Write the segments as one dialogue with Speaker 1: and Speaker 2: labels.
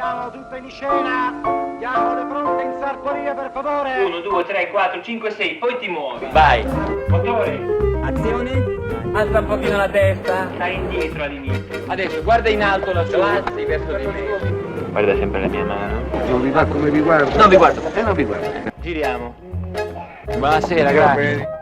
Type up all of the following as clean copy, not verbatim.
Speaker 1: Mettiamo tutto in scena. Diamo le pronte in sartoria, per favore.
Speaker 2: 1, 2, 3, 4, 5, 6, poi ti muovi.
Speaker 3: Vai.
Speaker 2: Motore.
Speaker 3: Azione.
Speaker 2: Alza un pochino la testa. Stai indietro all'inizio.
Speaker 3: Adesso guarda in alto la avanzi verso di me.
Speaker 2: Guarda sempre la mia mano.
Speaker 4: Non vi va come vi guardo?
Speaker 3: Non vi guardo.
Speaker 4: Non vi guardo.
Speaker 2: Giriamo.
Speaker 3: Buonasera, grazie.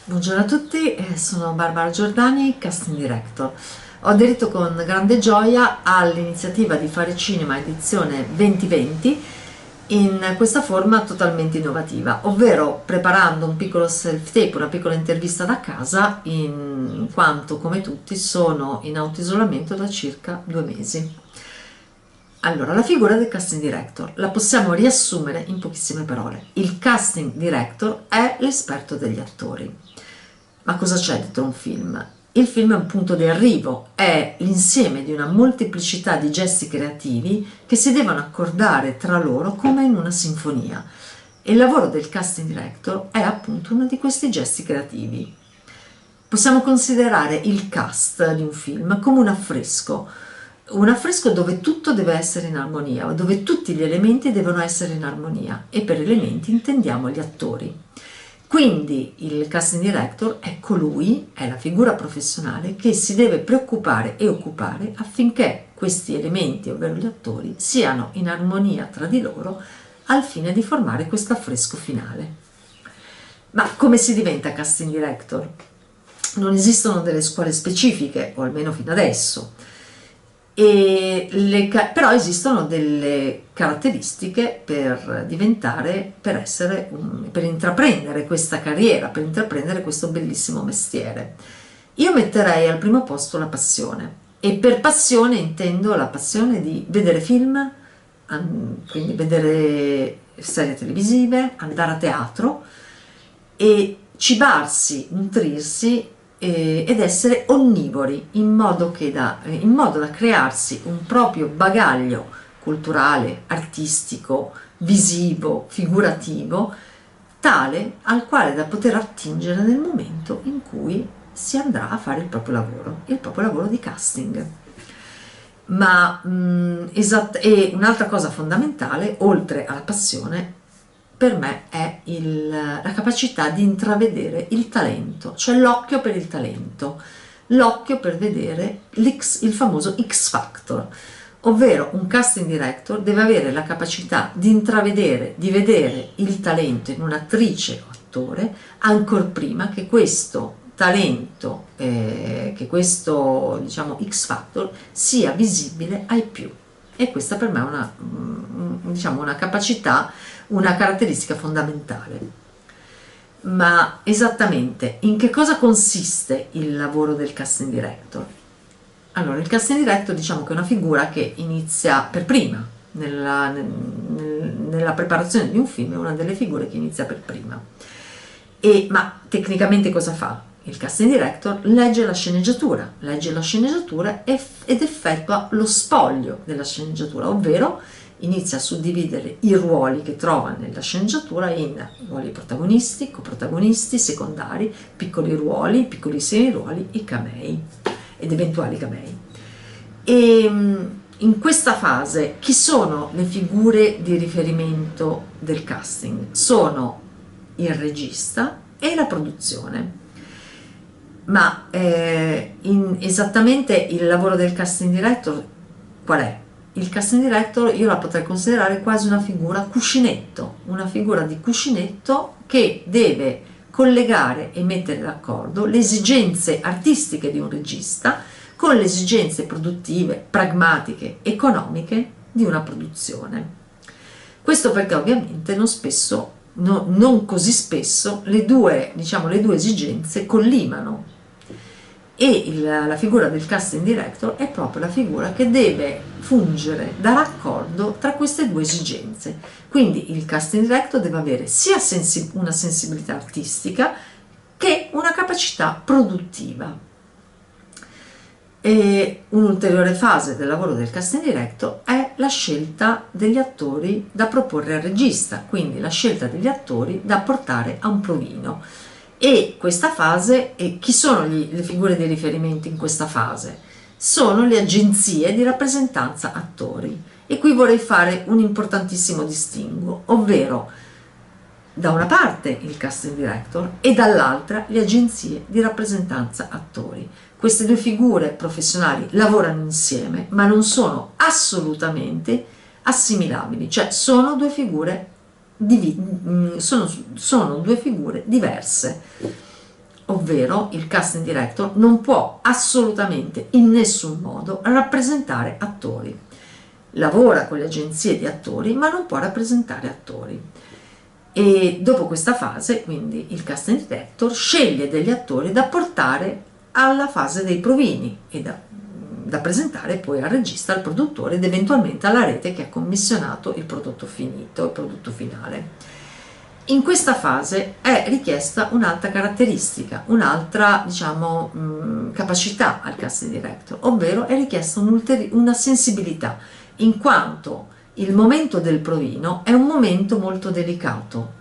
Speaker 5: Buongiorno a tutti, sono Barbara Giordani, casting director. Ho aderito con grande gioia all'iniziativa di Fare Cinema edizione 2020 in questa forma totalmente innovativa, ovvero preparando un piccolo self-tape, una piccola intervista da casa, in quanto come tutti sono in autoisolamento da circa 2 mesi. Allora, la figura del casting director la possiamo riassumere in pochissime parole. Il casting director è l'esperto degli attori. Ma cosa c'è dentro un film? Il film è un punto di arrivo, è l'insieme di una molteplicità di gesti creativi che si devono accordare tra loro come in una sinfonia. E il lavoro del casting director è appunto uno di questi gesti creativi. Possiamo considerare il cast di un film come un affresco dove tutto deve essere in armonia, dove tutti gli elementi devono essere in armonia, e per elementi intendiamo gli attori. Quindi il casting director è colui, è la figura professionale che si deve preoccupare e occupare affinché questi elementi, ovvero gli attori, siano in armonia tra di loro al fine di formare questo affresco finale. Ma come si diventa casting director? Non esistono delle scuole specifiche, o almeno fino adesso. Però esistono delle caratteristiche per intraprendere questa carriera, per intraprendere questo bellissimo mestiere. Io metterei al primo posto la passione, e per passione intendo la passione di vedere film, quindi vedere serie televisive, andare a teatro e cibarsi, nutrirsi ed essere onnivori in modo da crearsi un proprio bagaglio culturale, artistico, visivo, figurativo, tale al quale da poter attingere nel momento in cui si andrà a fare il proprio lavoro di casting. E un'altra cosa fondamentale, oltre alla passione, per me è la capacità di intravedere il talento, cioè l'occhio per il talento, l'occhio per vedere il famoso X Factor, ovvero un casting director deve avere la capacità di intravedere, di vedere il talento in un'attrice o attore ancor prima che questo talento, che questo X Factor sia visibile ai più. E questa per me è una capacità, una caratteristica fondamentale. Ma esattamente in che cosa consiste il lavoro del casting director? Allora, il casting director che è una figura che inizia per prima, nella preparazione di un film, è una delle figure che inizia per prima. Ma tecnicamente cosa fa? Il casting director legge la sceneggiatura ed effettua lo spoglio della sceneggiatura, ovvero inizia a suddividere i ruoli che trova nella sceneggiatura in ruoli protagonisti, coprotagonisti, secondari, piccoli ruoli, piccolissimi ruoli, i camei ed eventuali camei. E in questa fase chi sono le figure di riferimento del casting? Sono il regista e la produzione. Ma esattamente il lavoro del casting director qual è? Il casting director io la potrei considerare quasi una figura cuscinetto, una figura di cuscinetto che deve collegare e mettere d'accordo le esigenze artistiche di un regista con le esigenze produttive, pragmatiche, economiche di una produzione. Questo perché ovviamente non così spesso le due esigenze collimano. E la figura del casting director è proprio la figura che deve fungere da raccordo tra queste due esigenze. Quindi il casting director deve avere sia una sensibilità artistica che una capacità produttiva. E un'ulteriore fase del lavoro del casting director è la scelta degli attori da proporre al regista, quindi la scelta degli attori da portare a un provino. E questa fase, e chi sono le figure di riferimento in questa fase? Sono le agenzie di rappresentanza attori. E qui vorrei fare un importantissimo distinguo, ovvero da una parte il casting director e dall'altra le agenzie di rappresentanza attori. Queste due figure professionali lavorano insieme, ma non sono assolutamente assimilabili, cioè sono due figure sono due figure diverse, ovvero il casting director non può assolutamente in nessun modo rappresentare attori. Lavora con le agenzie di attori, ma non può rappresentare attori. E dopo questa fase, quindi, il casting director sceglie degli attori da portare alla fase dei provini e da presentare poi al regista, al produttore ed eventualmente alla rete che ha commissionato il prodotto finito, il prodotto finale. In questa fase è richiesta un'altra caratteristica, un'altra, diciamo, capacità al casting director, ovvero è richiesta una sensibilità, in quanto il momento del provino è un momento molto delicato,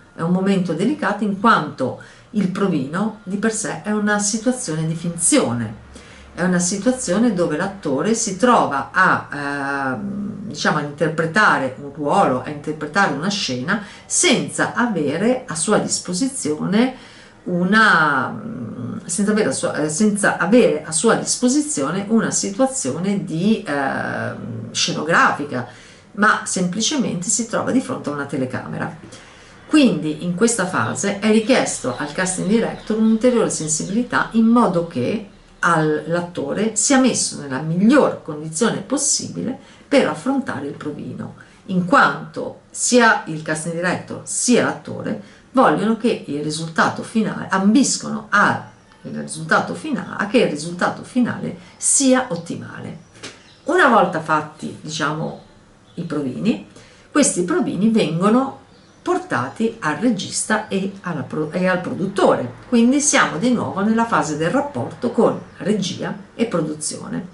Speaker 5: in quanto il provino di per sé è una situazione di finzione, è una situazione dove l'attore si trova a interpretare un ruolo, a interpretare una scena senza avere a sua disposizione una situazione di scenografica, ma semplicemente si trova di fronte a una telecamera. Quindi in questa fase è richiesto al casting director un'ulteriore sensibilità in modo che l'attore sia messo nella miglior condizione possibile per affrontare il provino, in quanto sia il casting director sia l'attore vogliono che il risultato finale, ambiscono che il risultato finale sia ottimale. Una volta fatti, diciamo, i provini, questi provini vengono portati al regista e al produttore, quindi siamo di nuovo nella fase del rapporto con regia e produzione.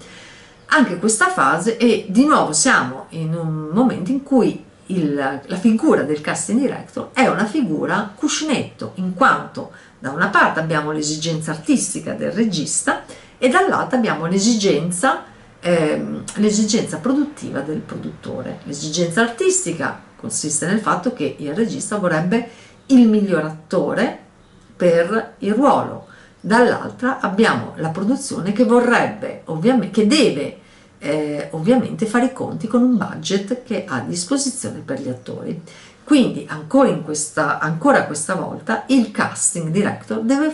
Speaker 5: Anche questa fase, e di nuovo siamo in un momento in cui la figura del casting director è una figura cuscinetto, in quanto da una parte abbiamo l'esigenza artistica del regista e dall'altra abbiamo l'esigenza produttiva del produttore. L'esigenza artistica consiste nel fatto che il regista vorrebbe il miglior attore per il ruolo, dall'altra abbiamo la produzione che vorrebbe, che deve ovviamente fare i conti con un budget che ha a disposizione per gli attori. Quindi ancora questa volta il casting director deve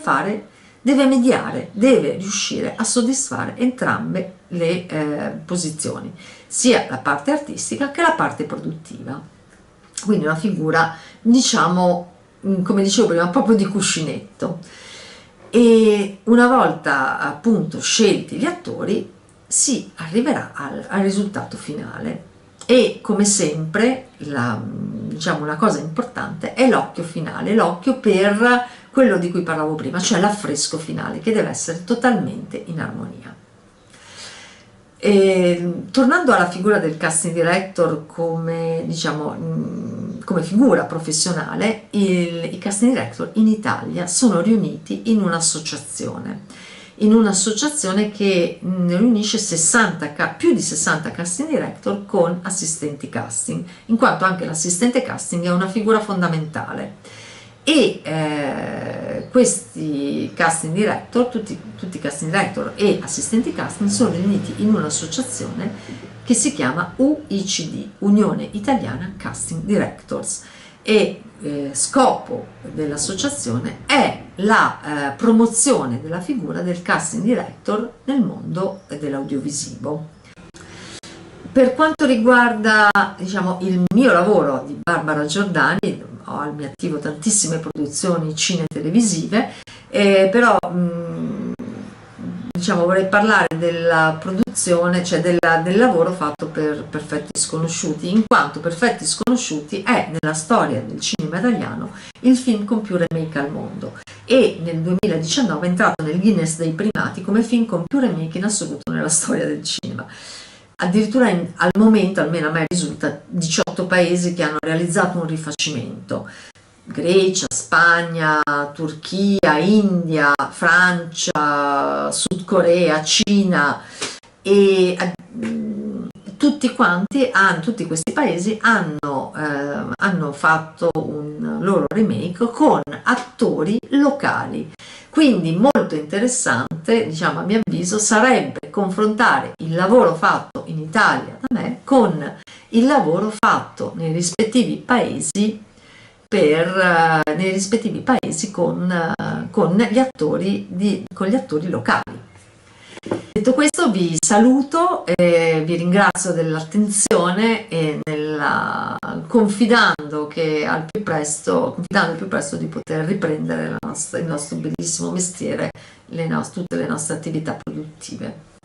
Speaker 5: mediare, deve riuscire a soddisfare entrambe le posizioni, sia la parte artistica che la parte produttiva. Quindi una figura, diciamo, come dicevo prima, proprio di cuscinetto. E una volta appunto scelti gli attori si arriverà al risultato finale e, come sempre, una cosa importante è l'occhio finale, l'occhio per quello di cui parlavo prima, cioè l'affresco finale, che deve essere totalmente in armonia. E, tornando alla figura del casting director come figura professionale, i casting director in Italia sono riuniti in un'associazione che riunisce più di 60 casting director con assistenti casting, in quanto anche l'assistente casting è una figura fondamentale. E questi casting director, tutti i casting director e assistenti casting, sono riuniti in un'associazione che si chiama UICD, Unione Italiana Casting Directors, e scopo dell'associazione è la promozione della figura del casting director nel mondo dell'audiovisivo. Per quanto riguarda, diciamo, il mio lavoro di Barbara Giordani, ho al mio attivo tantissime produzioni cine-televisive, però diciamo, vorrei parlare della produzione, cioè del lavoro fatto per Perfetti Sconosciuti, in quanto Perfetti Sconosciuti è nella storia del cinema italiano il film con più remake al mondo e nel 2019 è entrato nel Guinness dei primati come film con più remake in assoluto nella storia del cinema. Addirittura al momento, almeno a me risulta, 18 paesi che hanno realizzato un rifacimento: Grecia, Spagna, Turchia, India, Francia, Sud Corea, Cina, e tutti questi paesi hanno fatto un loro remake con attori locali. Quindi molto interessante, diciamo, a mio avviso, sarebbe confrontare il lavoro fatto in Italia da me con il lavoro fatto nei rispettivi paesi con gli attori locali. Detto questo, vi saluto e vi ringrazio dell'attenzione e confidando al più presto di poter riprendere il nostro bellissimo mestiere, tutte le nostre attività produttive.